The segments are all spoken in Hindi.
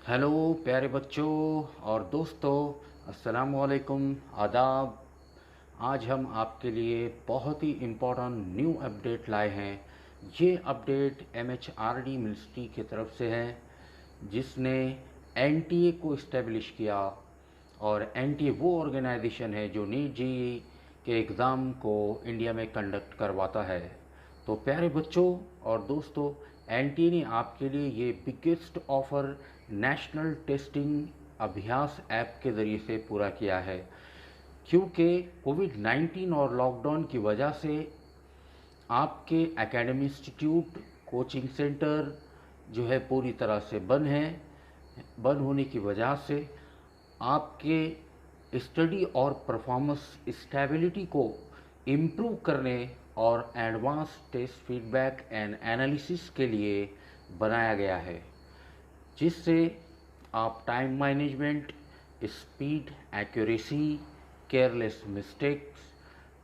हेलो प्यारे बच्चों और दोस्तों, अस्सलाम वालेकुम, आदाब। आज हम आपके लिए बहुत ही इम्पोर्टेंट न्यू अपडेट लाए हैं। ये अपडेट MHRD मिनिस्ट्री की तरफ से है, जिसने NTA को इस्टेब्लिश किया। और NTA वो ऑर्गेनाइजेशन है जो नीट जेईई के एग्ज़ाम को इंडिया में कंडक्ट करवाता है। तो प्यारे बच्चों और दोस्तों, NTA ने आपके लिए ये बिगेस्ट ऑफर नेशनल टेस्टिंग अभ्यास ऐप के ज़रिए से पूरा किया है। क्योंकि कोविड-19 और लॉकडाउन की वजह से आपके एकेडमी इंस्टीट्यूट, कोचिंग सेंटर जो है पूरी तरह से बंद हैं। बंद होने की वजह से आपके स्टडी और परफॉर्मेंस स्टेबिलिटी को इम्प्रूव करने और advance test feedback and analysis के लिए बनाया गया है, जिससे आप time management, speed, accuracy, careless mistakes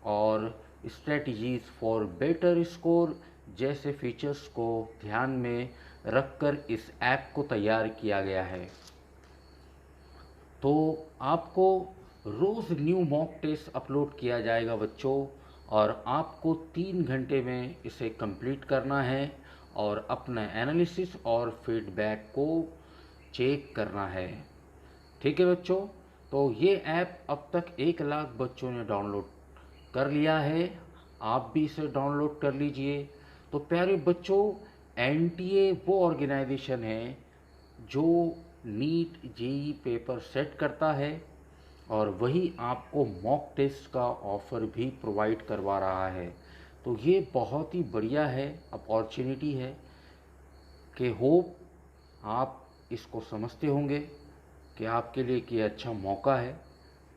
और स्ट्रेटजीज फॉर बेटर स्कोर जैसे फीचर्स को ध्यान में रखकर इस ऐप को तैयार किया गया है। तो आपको रोज़ न्यू मॉक टेस्ट अपलोड किया जाएगा बच्चों, और आपको 3 घंटे में इसे कंप्लीट करना है और अपना एनालिसिस और फीडबैक को चेक करना है। ठीक है बच्चों, तो ये ऐप अब तक 1 लाख बच्चों ने डाउनलोड कर लिया है। आप भी इसे डाउनलोड कर लीजिए। तो प्यारे बच्चों, NTA वो ऑर्गेनाइजेशन है जो नीट जेईई पेपर सेट करता है, और वही आपको मॉक टेस्ट का ऑफ़र भी प्रोवाइड करवा रहा है। तो ये बहुत ही बढ़िया है, अपॉर्चुनिटी है कि होप आप इसको समझते होंगे कि आपके लिए कि अच्छा मौका है।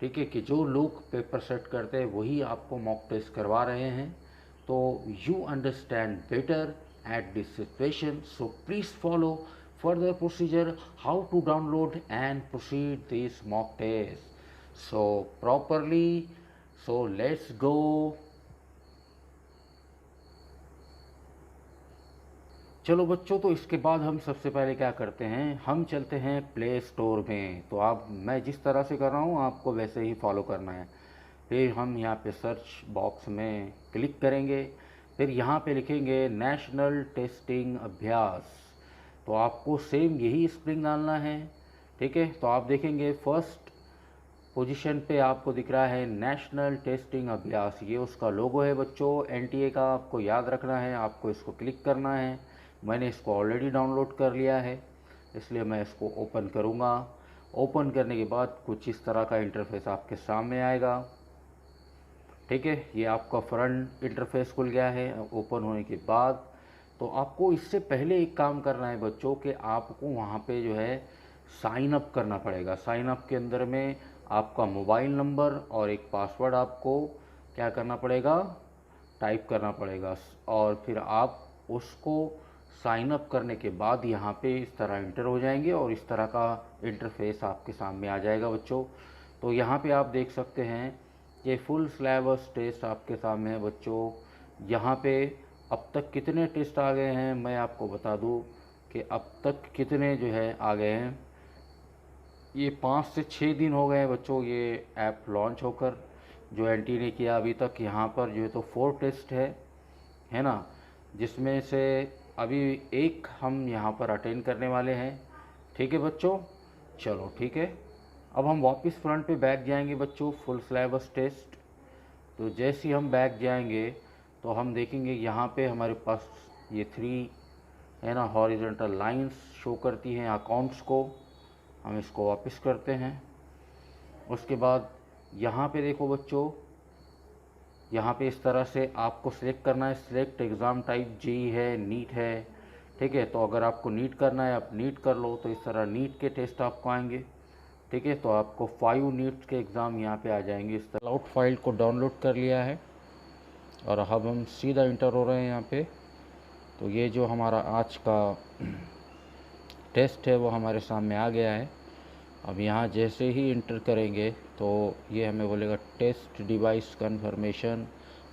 ठीक है, कि जो लोग पेपर सेट करते हैं वही आपको मॉक टेस्ट करवा रहे हैं। तो you understand better at this situation, so please follow further procedure how to download and proceed this mock test so properly. So let's go. चलो बच्चों, तो इसके बाद हम सबसे पहले क्या करते हैं, हम चलते हैं प्ले स्टोर में। तो आप, मैं जिस तरह से कर रहा हूँ आपको वैसे ही फॉलो करना है। फिर हम यहाँ पे सर्च बॉक्स में क्लिक करेंगे, फिर यहाँ पे लिखेंगे नेशनल टेस्टिंग अभ्यास। तो आपको सेम यही स्प्रिंग डालना है। ठीक है, तो आप देखेंगे फर्स्ट पोजीशन पे आपको दिख रहा है नेशनल टेस्टिंग अभ्यास। ये उसका लोगो है बच्चों, NTA का। आपको याद रखना है, आपको इसको क्लिक करना है। मैंने इसको ऑलरेडी डाउनलोड कर लिया है, इसलिए मैं इसको ओपन करूँगा। ओपन करने के बाद कुछ इस तरह का इंटरफेस आपके सामने आएगा। ठीक है, ये आपका फ्रंट इंटरफेस खुल गया है ओपन होने के बाद। तो आपको इससे पहले एक काम करना है बच्चों, कि आपको वहाँ पे जो है साइन अप करना पड़ेगा। साइन अप के अंदर में आपका मोबाइल नंबर और एक पासवर्ड आपको क्या करना पड़ेगा, टाइप करना पड़ेगा। और फिर आप उसको साइन अप करने के बाद यहाँ पे इस तरह इंटर हो जाएंगे और इस तरह का इंटरफेस आपके सामने आ जाएगा बच्चों। तो यहाँ पे आप देख सकते हैं कि फुल सिलेबस टेस्ट आपके सामने है बच्चों। यहाँ पे अब तक कितने टेस्ट आ गए हैं मैं आपको बता दूँ कि अब तक कितने जो है आ गए हैं। ये 5 से 6 दिन हो गए हैं बच्चों ये ऐप लॉन्च होकर, जो NTA ने किया अभी तक। यहाँ पर जो है तो 4 टेस्ट है ना, जिसमें से अभी एक हम यहाँ पर अटेंड करने वाले हैं। ठीक है बच्चों, चलो ठीक है। अब हम वापस फ्रंट पे बैक जाएंगे बच्चों, फुल सिलेबस टेस्ट। तो जैसे ही हम बैक जाएंगे तो हम देखेंगे यहाँ पे हमारे पास ये 3 है ना हॉरिजॉन्टल लाइंस शो करती हैं अकाउंट्स को। हम इसको वापस करते हैं। उसके बाद यहाँ पे देखो बच्चों, यहाँ पे इस तरह से आपको सिलेक्ट करना है। सिलेक्ट एग्ज़ाम टाइप जेईई है, नीट है। ठीक है, तो अगर आपको नीट करना है आप नीट कर लो। तो इस तरह नीट के टेस्ट आपको आएंगे। ठीक है, तो आपको 5 नीट के एग्ज़ाम यहाँ पे आ जाएंगे। इस तरह क्लाउड फाइल को डाउनलोड कर लिया है और अब हम सीधा इंटर हो रहे हैं यहाँ पे। तो ये जो हमारा आज का टेस्ट है वो हमारे सामने आ गया है। अब यहाँ जैसे ही इंटर करेंगे तो ये हमें बोलेगा test device confirmation,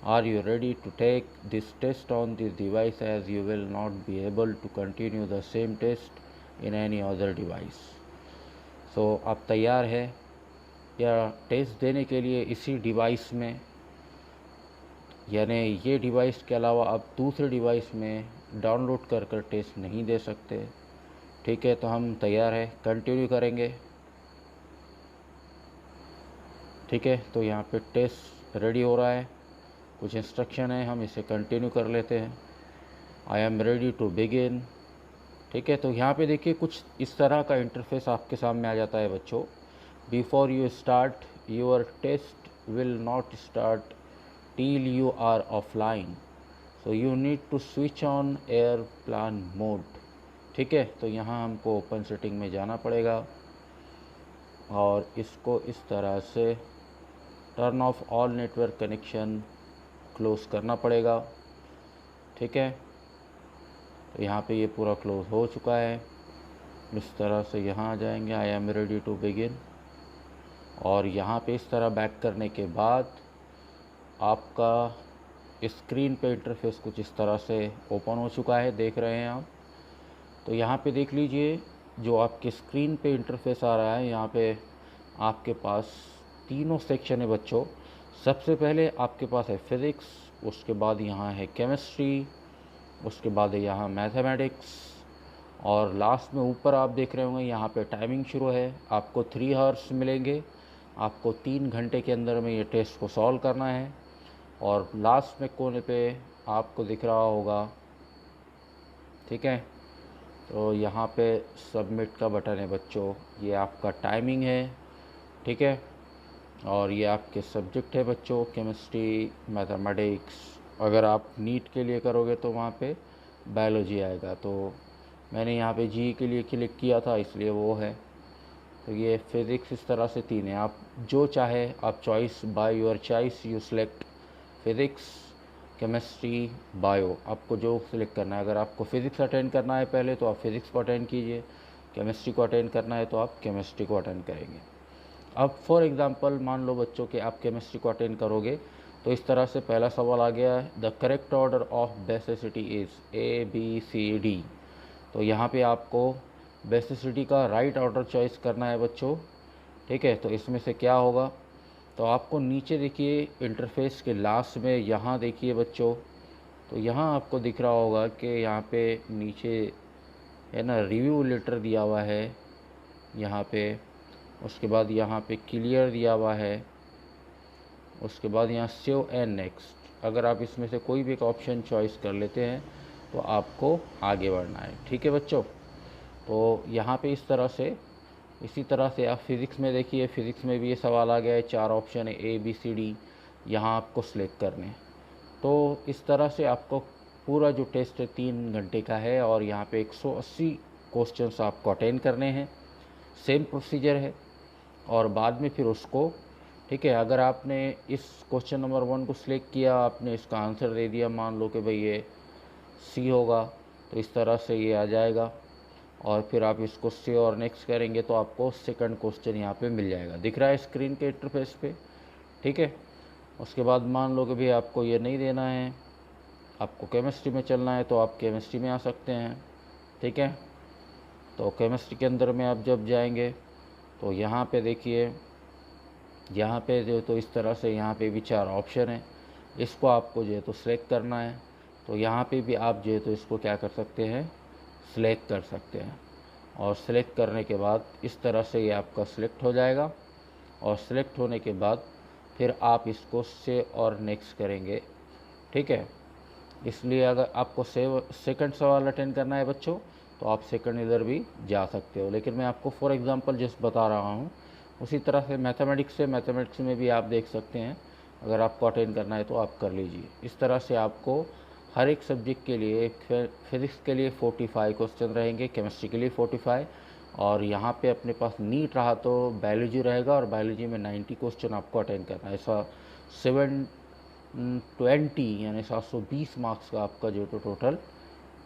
are you ready to take this test on this device as you will not be able to continue the same test in any other device. So आप तैयार है या टेस्ट देने के लिए इसी डिवाइस में, यानी ये डिवाइस के अलावा आप दूसरे डिवाइस में डाउनलोड कर कर टेस्ट नहीं दे सकते। ठीक है, तो हम तैयार है, कंटिन्यू करेंगे। ठीक है, तो यहाँ पे टेस्ट रेडी हो रहा है, कुछ इंस्ट्रक्शन है, हम इसे कंटिन्यू कर लेते हैं। I am ready to begin. ठीक है, तो यहाँ पे देखिए कुछ इस तरह का इंटरफेस आपके सामने आ जाता है बच्चों। Before you start your test will not start till you are offline, so you need to switch on airplane mode. ठीक है, तो यहाँ हमको ओपन सेटिंग में जाना पड़ेगा और इसको इस तरह से turn off all network connection close करना पड़ेगा। ठीक है, तो यहाँ पे ये पूरा क्लोज़ हो चुका है। इस तरह से यहाँ आ जाएंगे, I am ready to begin, और यहाँ पे इस तरह बैक करने के बाद आपका स्क्रीन पे इंटरफेस कुछ इस तरह से ओपन हो चुका है, देख रहे हैं आप। तो यहाँ पे देख लीजिए जो आपके स्क्रीन पे इंटरफेस आ रहा है, यहाँ पे आपके पास तीनों सेक्शन है बच्चों। सबसे पहले आपके पास है फिज़िक्स, उसके बाद यहाँ है केमिस्ट्री, उसके बाद है यहाँ मैथमेटिक्स, और लास्ट में ऊपर आप देख रहे होंगे यहाँ पे टाइमिंग शुरू है। आपको 3 आवर्स मिलेंगे, आपको 3 घंटे के अंदर में ये टेस्ट को सॉल्व करना है। और लास्ट में कोने पे आपको दिख रहा होगा, ठीक है, तो यहाँ पे सबमिट का बटन है बच्चों, ये आपका टाइमिंग है। ठीक है, और ये आपके सब्जेक्ट है बच्चों, केमिस्ट्री, मैथमेटिक्स। अगर आप नीट के लिए करोगे तो वहाँ पे बायोलॉजी आएगा, तो मैंने यहाँ पे जी के लिए क्लिक किया था इसलिए वो है। तो ये फिज़िक्स इस तरह से 3 है, आप जो चाहे आप choice, by your choice you select physics, chemistry, bio, आपको जो सिलेक्ट करना है। अगर आपको फ़िज़िक्स अटेंड करना है पहले तो आप फ़िज़िक्स को अटेंड कीजिए, केमिस्ट्री को अटेंड करना है तो आप केमिस्ट्री को अटेंड करेंगे। अब फॉर एग्ज़ाम्पल मान लो बच्चों कि आप केमिस्ट्री को अटेंड करोगे, तो इस तरह से पहला सवाल आ गया है, the correct order of basicity is ABCD। तो यहाँ पे आपको बेसिसिटी का राइट ऑर्डर चॉइस करना है बच्चों। ठीक है, तो इसमें से क्या होगा, तो आपको नीचे देखिए इंटरफेस के लास्ट में यहाँ देखिए बच्चों, तो यहाँ आपको दिख रहा होगा कि यहाँ पे नीचे है ना रिव्यू लेटर दिया हुआ है यहाँ पे, उसके बाद यहाँ पे क्लियर दिया हुआ है, उसके बाद यहाँ सेव एंड नेक्स्ट। अगर आप इसमें से कोई भी एक ऑप्शन चॉइस कर लेते हैं तो आपको आगे बढ़ना है। ठीक है बच्चों, तो यहाँ पे इस तरह से, इसी तरह से आप फिज़िक्स में देखिए, फ़िज़िक्स में भी ये सवाल आ गया है, 4 ऑप्शन है ABCD, यहाँ आपको सिलेक्ट करने। तो इस तरह से आपको पूरा जो टेस्ट है 3 घंटे का है, और यहाँ पे 180 क्वेश्चंस आपको अटेंड करने हैं, सेम प्रोसीजर है। और बाद में फिर उसको, ठीक है, अगर आपने इस क्वेश्चन नंबर 1 को सिलेक्ट किया, आपने इसका आंसर दे दिया, मान लो कि भाई ये C होगा, तो इस तरह से ये आ जाएगा, और फिर आप इसको सेव और नेक्स्ट करेंगे तो आपको सेकंड क्वेश्चन यहाँ पे मिल जाएगा, दिख रहा है स्क्रीन के इंटरफेस पे। ठीक है, उसके बाद मान लो कि भाई आपको ये नहीं देना है, आपको केमिस्ट्री में चलना है, तो आप केमिस्ट्री में आ सकते हैं। ठीक है, तो केमिस्ट्री के अंदर में आप जब जाएंगे तो यहाँ पे देखिए, यहाँ पे जो तो इस तरह से यहाँ पे भी 4 ऑप्शन है, इसको आपको जो है तो सिलेक्ट करना है। तो यहाँ पे भी आप जो है तो इसको क्या कर सकते हैं, सिलेक्ट कर सकते हैं, और सिलेक्ट करने के बाद इस तरह से ये आपका सिलेक्ट हो जाएगा, और सिलेक्ट होने के बाद फिर आप इसको सेव और नेक्स्ट करेंगे। ठीक है, इसलिए अगर आपको सेकंड सवाल अटेंड करना है बच्चों, तो आप सेकंड इधर भी जा सकते हो, लेकिन मैं आपको फॉर एग्ज़ाम्पल जस्ट बता रहा हूँ। उसी तरह से मैथमेटिक्स में भी आप देख सकते हैं, अगर आपको अटेंड करना है तो आप कर लीजिए। इस तरह से आपको हर एक सब्जेक्ट के लिए, फिज़िक्स के लिए 45 क्वेश्चन रहेंगे, केमिस्ट्री के लिए 45, और यहाँ पे अपने पास नीट रहा तो बायोलॉजी रहेगा, और बायोलॉजी में 90 क्वेश्चन आपको अटेंड करना है। ऐसा 720 यानी 720 मार्क्स का आपका जो तो टोटल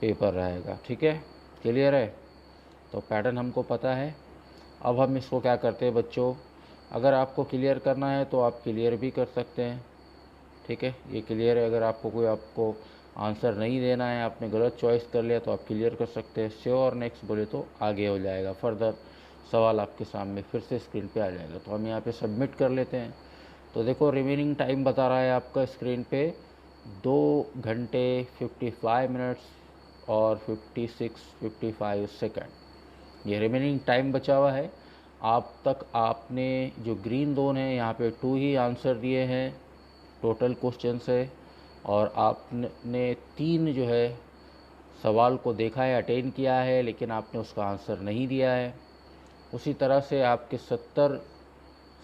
पेपर रहेगा। ठीक है, क्लियर है, तो पैटर्न हमको पता है। अब हम इसको क्या करते हैं बच्चों, अगर आपको क्लियर करना है तो आप क्लियर भी कर सकते हैं। ठीक है, ये क्लियर है, अगर आपको आंसर नहीं देना है, आपने गलत चॉइस कर लिया तो आप क्लियर कर सकते हैं। सेव और नेक्स्ट बोले तो आगे हो जाएगा, फर्दर सवाल आपके सामने फिर से स्क्रीन पे आ जाएगा। तो हम यहाँ पे सबमिट कर लेते हैं। तो देखो रिमेनिंग टाइम बता रहा है आपका स्क्रीन पे 2 घंटे 55 मिनट्स और 55 सेकंड ये रिमेनिंग टाइम बचा हुआ है। आप तक आपने जो ग्रीन जोन है यहाँ पे 2 ही आंसर दिए हैं टोटल क्वेश्चन से, और आपने 3 जो है सवाल को देखा है, अटेंड किया है, लेकिन आपने उसका आंसर नहीं दिया है। उसी तरह से आपके 70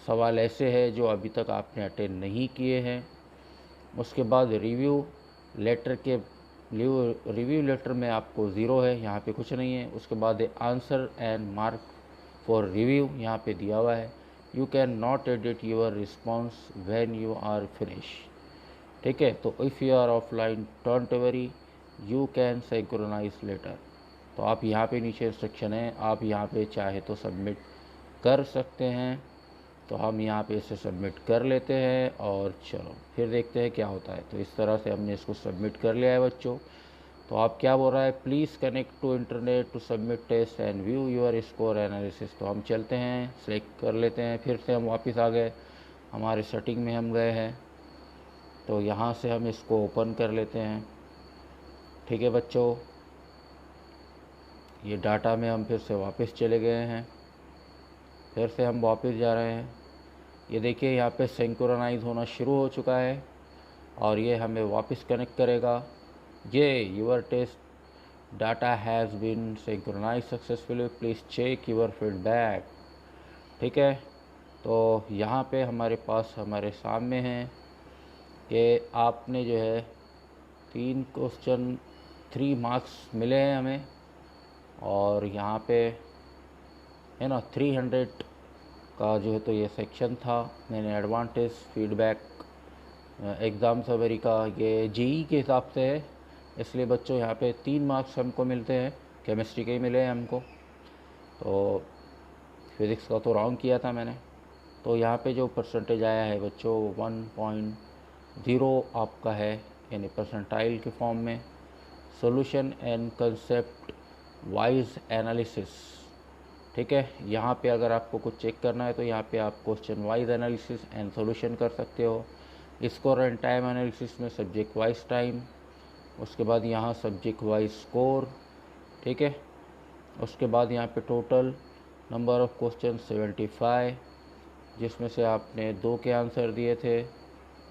सवाल ऐसे हैं जो अभी तक आपने अटेंड नहीं किए हैं। उसके बाद रिव्यू लेटर में आपको 0 है, यहाँ पे कुछ नहीं है। उसके बाद answer and mark for review यहाँ पे दिया हुआ है। You can not edit your response when you are finish. ठीक है, तो if you are offline don't worry, you can synchronise later. तो आप यहाँ पे नीचे इंस्ट्रक्शन है, आप यहाँ पे चाहे तो सबमिट कर सकते हैं। तो हम यहाँ पे इसे सबमिट कर लेते हैं और चलो फिर देखते हैं क्या होता है। तो इस तरह से हमने इसको सबमिट कर लिया है बच्चों। तो आप क्या बोल रहा है, please connect to internet to submit test and view your score analysis. तो हम चलते हैं, सेलेक्ट कर लेते हैं, फिर से हम वापस आ गए, हमारे सेटिंग में हम गए हैं। तो यहाँ से हम इसको ओपन कर लेते हैं। ठीक है बच्चों, ये डाटा में हम फिर से वापस चले गए हैं, फिर से हम वापस जा रहे हैं। ये देखिए यहाँ पे सिंक्रोनाइज होना शुरू हो चुका है और ये हमें वापस कनेक्ट करेगा। ये your test data has been synchronise successfully, please check your feedback. ठीक है, तो यहाँ पे हमारे पास हमारे सामने हैं कि आपने जो है 3 क्वेश्चन 3 मार्क्स मिले हैं हमें, और यहाँ पे है ना 300 का जो है तो ये सेक्शन था। मैंने एडवांटेज फीडबैक एग्ज़ाम समरी का ये जेई के हिसाब से है, इसलिए बच्चों यहाँ पे 3 मार्क्स हमको मिलते हैं, केमिस्ट्री के ही मिले हैं हमको। तो फिज़िक्स का तो रॉन्ग किया था मैंने। तो यहाँ पे जो परसेंटेज आया है बच्चों 1.0 आपका है, यानी परसेंटाइल के फॉर्म में। Solution and concept wise analysis. ठीक है, यहाँ पे अगर आपको कुछ चेक करना है तो यहाँ पे आप question wise analysis and solution कर सकते हो। स्कोर एंड टाइम एनालिसिस में सब्जेक्ट वाइज टाइम, उसके बाद यहाँ सब्जेक्ट वाइज स्कोर। ठीक है, उसके बाद यहाँ पे टोटल नंबर ऑफ़ क्वेश्चन 75, जिसमें से आपने 2 के आंसर दिए थे।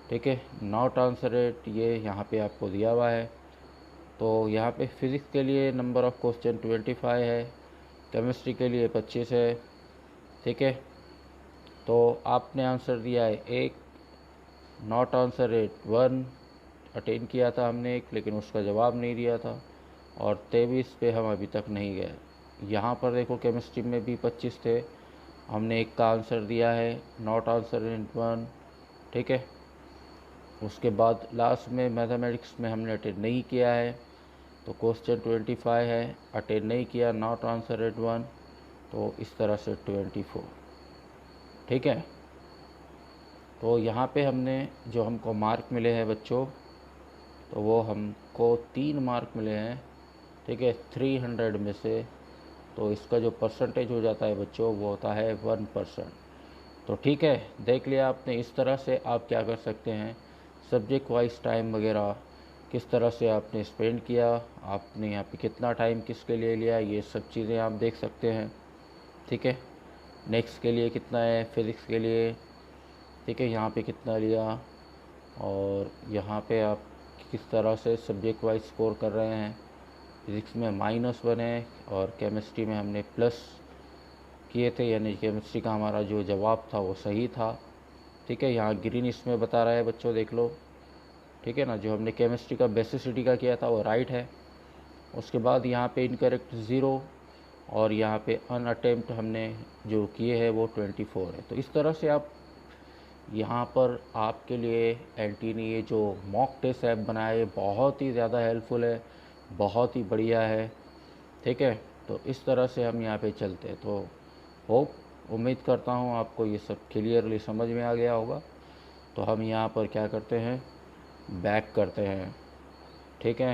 ठीक है, नॉट आंसर रेट ये यहाँ पे आपको दिया हुआ है। तो यहाँ पे फिज़िक्स के लिए नंबर ऑफ़ क्वेश्चन 25 है, केमिस्ट्री के लिए 25 है। ठीक है, तो आपने आंसर दिया है 1, नॉट आंसर रेट 1, अटेंड किया था हमने 1, लेकिन उसका जवाब नहीं दिया था, और 23 पे हम अभी तक नहीं गए। यहाँ पर देखो केमिस्ट्री में भी 25 थे, हमने 1 का आंसर दिया है, नॉट आंसर रेट 1। ठीक है, उसके बाद लास्ट में मैथमेटिक्स में हमने अटेंड नहीं किया है, तो क्वेश्चन 25 है, अटेंड नहीं किया, नॉट आंसर रेट 1। तो इस तरह से 24। ठीक है, तो यहाँ पे हमने जो हमको मार्क मिले हैं बच्चों, तो वो हमको 3 मार्क मिले हैं। ठीक है, 300 में से। तो इसका जो परसेंटेज हो जाता है बच्चों वो होता है 1%। तो ठीक है, देख लिया आपने। इस तरह से आप क्या कर सकते हैं, सब्जेक्ट वाइज टाइम वगैरह किस तरह से आपने स्पेंड किया, आपने यहाँ पे कितना टाइम किसके लिए लिया, ये सब चीज़ें आप देख सकते हैं। ठीक है, नेक्स्ट के लिए कितना है, फिज़िक्स के लिए ठीक है यहाँ पे कितना लिया, और यहाँ पे आप किस तरह से सब्जेक्ट वाइज स्कोर कर रहे हैं। फिज़िक्स में -1 है और केमिस्ट्री में हमने प्लस किए थे, यानी केमिस्ट्री का हमारा जो जवाब था वो सही था। ठीक है, यहाँ ग्रीन इसमें बता रहा है बच्चों, देख लो। ठीक है ना, जो हमने केमिस्ट्री का बेसिसिटी का किया था वो राइट है। उसके बाद यहाँ पे इनकरेक्ट 0, और यहाँ पे अनअटेम्प्ट हमने जो किए हैं वो 24 है। तो इस तरह से आप यहाँ पर आपके लिए एलटी ने ये जो मॉक टेस्ट ऐप बनाया है बहुत ही ज़्यादा हेल्पफुल है, बहुत ही बढ़िया है। ठीक है, तो इस तरह से हम यहाँ पे चलते हैं। तो उम्मीद करता हूँ आपको ये सब क्लियरली समझ में आ गया होगा। तो हम यहाँ पर क्या करते हैं, बैक करते हैं। ठीक है,